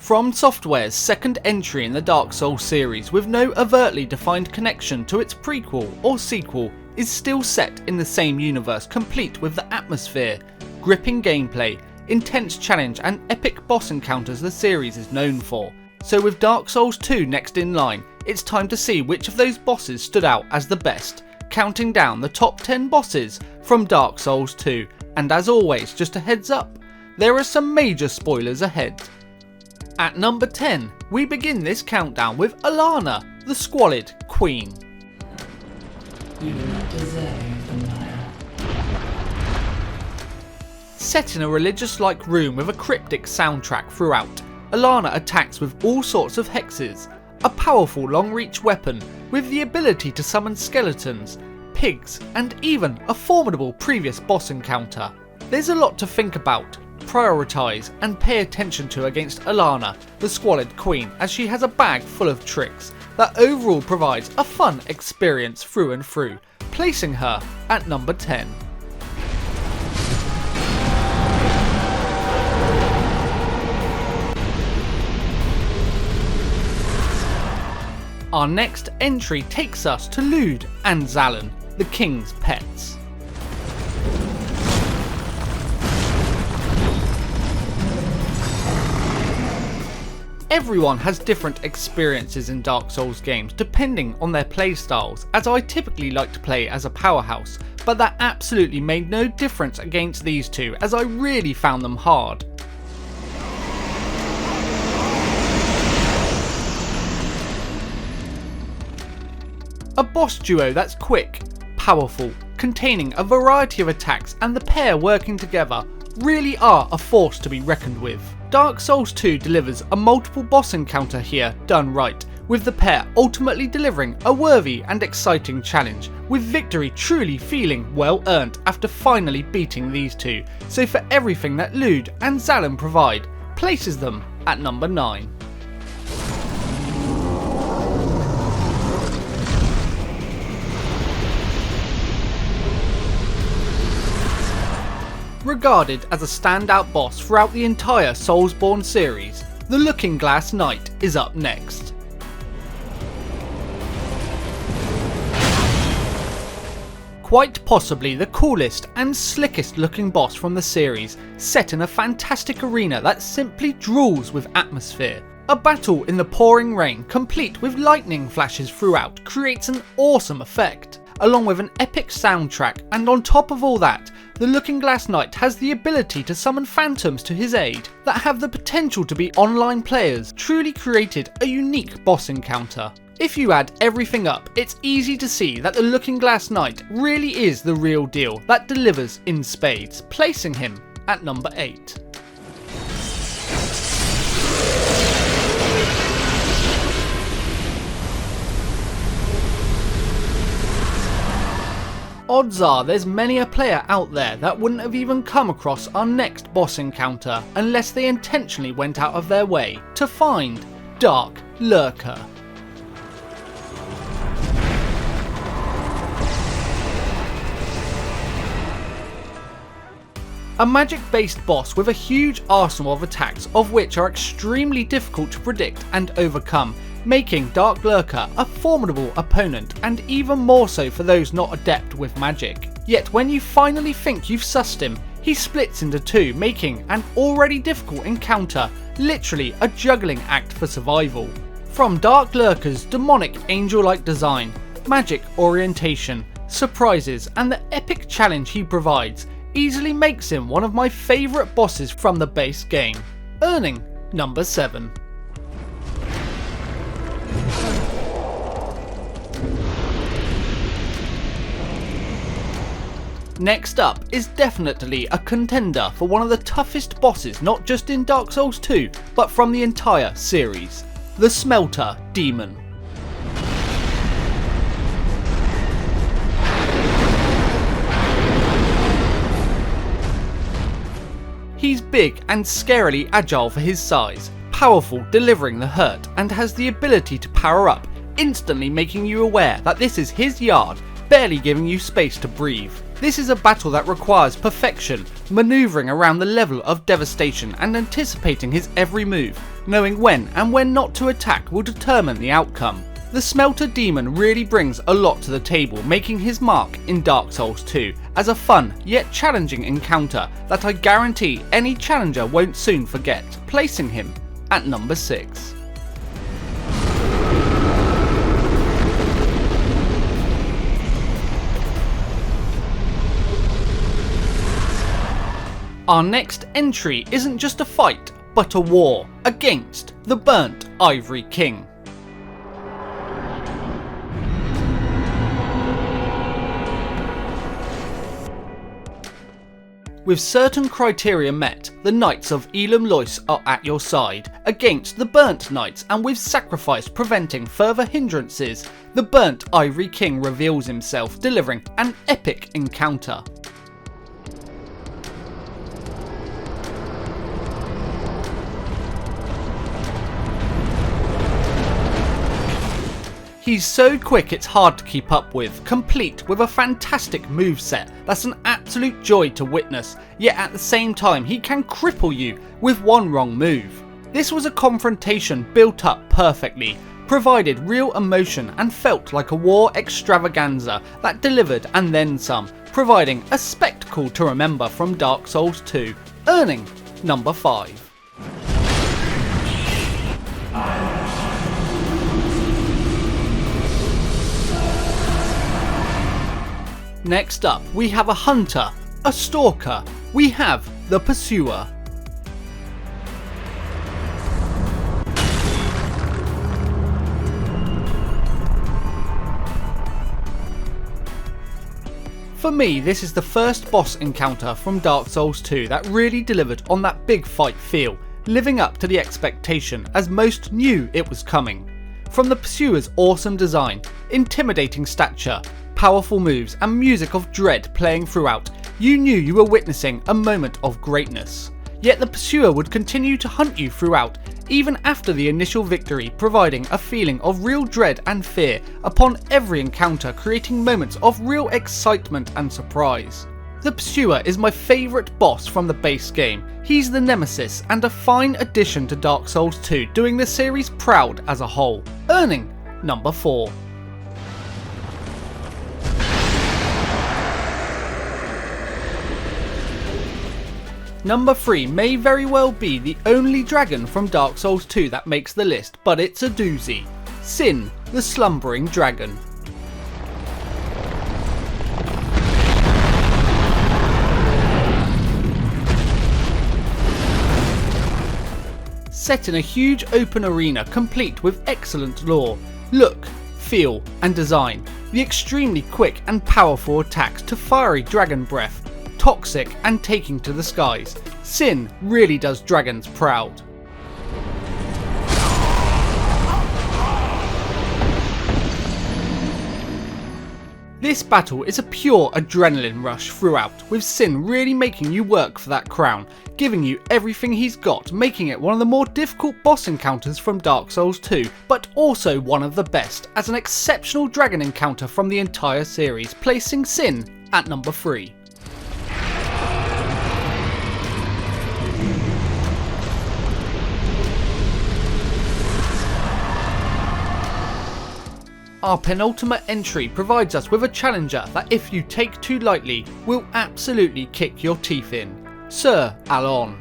FromSoftware's second entry in the Dark Souls series with no overtly defined connection to its prequel or sequel is still set in the same universe, complete with the atmosphere, gripping gameplay, intense challenge and epic boss encounters the series is known for. So with Dark Souls 2 next in line, it's time to see which of those bosses stood out as the best, counting down the top 10 bosses from Dark Souls 2, and as always, just a heads up, there are some major spoilers ahead. At number 10, we begin this countdown with Lana, the Squalid Queen. You do not deserve the Nile. Set in a religious-like room with a cryptic soundtrack throughout, Lana attacks with all sorts of hexes, a powerful long-reach weapon with the ability to summon skeletons, pigs, and even a formidable previous boss encounter. There's a lot to think about, prioritise and pay attention to against Lana, the Squalid Queen, as she has a bag full of tricks that overall provides a fun experience through and through, placing her at number 10. Our next entry takes us to Lude and Zallen, the king's pets. Everyone has different experiences in Dark Souls games depending on their playstyles, as I typically like to play as a powerhouse, but that absolutely made no difference against these two, as I really found them hard. A boss duo that's quick, powerful, containing a variety of attacks, and the pair working together really are a force to be reckoned with. Dark Souls 2 delivers a multiple boss encounter here done right, with the pair ultimately delivering a worthy and exciting challenge, with victory truly feeling well earned after finally beating these two. So for everything that Lude and Zallen provide, places them at number 9. Regarded as a standout boss throughout the entire Soulsborne series, the Looking Glass Knight is up next. Quite possibly the coolest and slickest looking boss from the series, set in a fantastic arena that simply drools with atmosphere. A battle in the pouring rain, complete with lightning flashes throughout, creates an awesome effect, along with an epic soundtrack, and on top of all that, the Looking Glass Knight has the ability to summon phantoms to his aid that have the potential to be online players, truly created a unique boss encounter. If you add everything up, it's easy to see that the Looking Glass Knight really is the real deal that delivers in spades, placing him at number 8. Odds are there's many a player out there that wouldn't have even come across our next boss encounter unless they intentionally went out of their way to find Dark Lurker. A magic-based boss with a huge arsenal of attacks, of which are extremely difficult to predict and overcome, making Dark Lurker a formidable opponent, and even more so for those not adept with magic. Yet when you finally think you've sussed him, he splits into two, making an already difficult encounter literally a juggling act for survival. From Dark Lurker's demonic angel-like design, magic orientation, surprises, and the epic challenge he provides, easily makes him one of my favourite bosses from the base game, earning number 7. Next up is definitely a contender for one of the toughest bosses, not just in Dark Souls 2, but from the entire series, the Smelter Demon. He's big and scarily agile for his size, powerful delivering the hurt, and has the ability to power up, instantly making you aware that this is his yard, barely giving you space to breathe. This is a battle that requires perfection, manoeuvring around the level of devastation and anticipating his every move, knowing when and when not to attack will determine the outcome. The Smelter Demon really brings a lot to the table, making his mark in Dark Souls 2 as a fun yet challenging encounter that I guarantee any challenger won't soon forget, placing him at number 6. Our next entry isn't just a fight, but a war against the Burnt Ivory King. With certain criteria met, the Knights of Elam Lois are at your side against the Burnt Knights, and with sacrifice preventing further hindrances, the Burnt Ivory King reveals himself, delivering an epic encounter. He's so quick it's hard to keep up with, complete with a fantastic moveset that's an absolute joy to witness, yet at the same time he can cripple you with one wrong move. This was a confrontation built up perfectly, provided real emotion and felt like a war extravaganza that delivered and then some, providing a spectacle to remember from Dark Souls 2, earning number 5. Next up, we have a hunter, a stalker, we have the pursuer. For me, this is the first boss encounter from Dark Souls 2 that really delivered on that big fight feel, living up to the expectation as most knew it was coming. From the pursuer's awesome design, intimidating stature, powerful moves and music of dread playing throughout, you knew you were witnessing a moment of greatness. Yet the pursuer would continue to hunt you throughout, even after the initial victory, providing a feeling of real dread and fear upon every encounter, creating moments of real excitement and surprise. The pursuer is my favourite boss from the base game. He's the nemesis and a fine addition to Dark Souls 2, doing the series proud as a whole, earning number 4. Number 3 may very well be the only dragon from Dark Souls 2 that makes the list, but it's a doozy. Sin, the Slumbering Dragon. Set in a huge open arena complete with excellent lore, look, feel and design, the extremely quick and powerful attacks to fiery dragon breath, toxic and taking to the skies, Sin really does dragons proud. This battle is a pure adrenaline rush throughout, with Sin really making you work for that crown, giving you everything he's got, making it one of the more difficult boss encounters from Dark Souls 2, but also one of the best, as an exceptional dragon encounter from the entire series, placing Sin at number 3. Our penultimate entry provides us with a challenger that, if you take too lightly, will absolutely kick your teeth in. Sir Alon.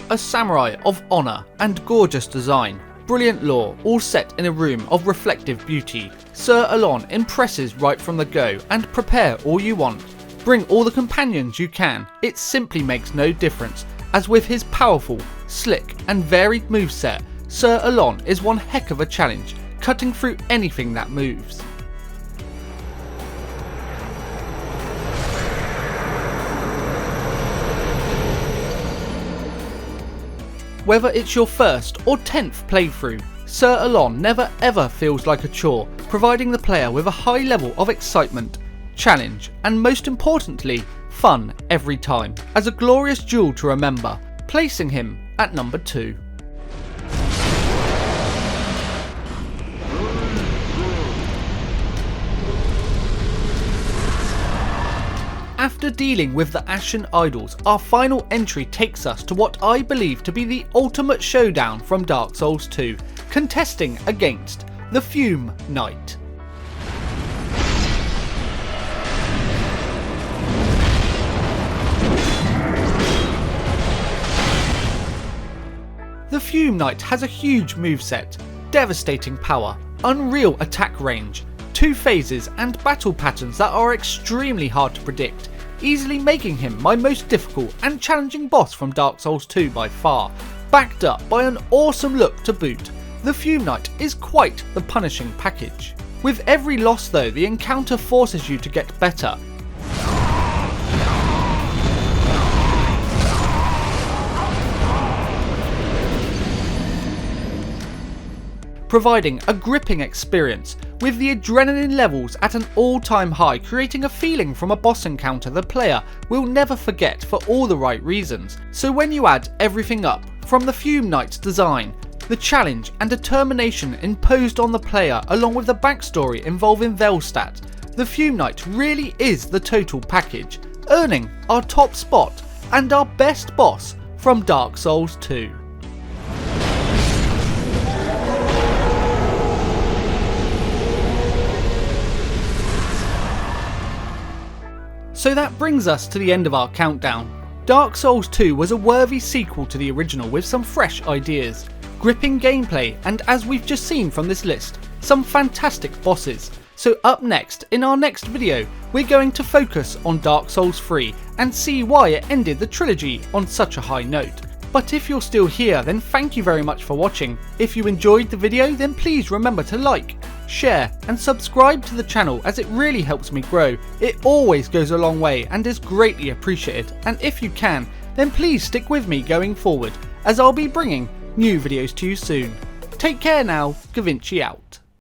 A samurai of honour and gorgeous design, brilliant lore, all set in a room of reflective beauty. Sir Alon impresses right from the go, and prepare all you want. Bring all the companions you can, it simply makes no difference, as with his powerful, slick and varied moveset, Sir Alon is one heck of a challenge, cutting through anything that moves. Whether it's your first or 10th playthrough, Sir Alon never ever feels like a chore, providing the player with a high level of excitement, challenge and most importantly, fun every time, as a glorious jewel to remember, placing him at number 2. After dealing with the Ashen Idols, our final entry takes us to what I believe to be the ultimate showdown from Dark Souls 2, contesting against the Fume Knight. The Fume Knight has a huge moveset, devastating power, unreal attack range, 2 phases and battle patterns that are extremely hard to predict, easily making him my most difficult and challenging boss from Dark Souls 2 by far, backed up by an awesome look to boot. The Fume Knight is quite the punishing package. With every loss though, the encounter forces you to get better, providing a gripping experience, with the adrenaline levels at an all-time high, creating a feeling from a boss encounter the player will never forget for all the right reasons. So when you add everything up, from the Fume Knight's design, the challenge and determination imposed on the player, along with the backstory involving Velstadt, the Fume Knight really is the total package, earning our top spot and our best boss from Dark Souls 2. So that brings us to the end of our countdown. Dark Souls 2 was a worthy sequel to the original with some fresh ideas, gripping gameplay, and as we've just seen from this list, some fantastic bosses. So up next, in our next video, we're going to focus on Dark Souls 3 and see why it ended the trilogy on such a high note. But if you're still here, then thank you very much for watching. If you enjoyed the video, then please remember to like, share and subscribe to the channel, as it really helps me grow. It always goes a long way and is greatly appreciated, and if you can, then please stick with me going forward, as I'll be bringing new videos to you soon. Take care now, Gavinchi out.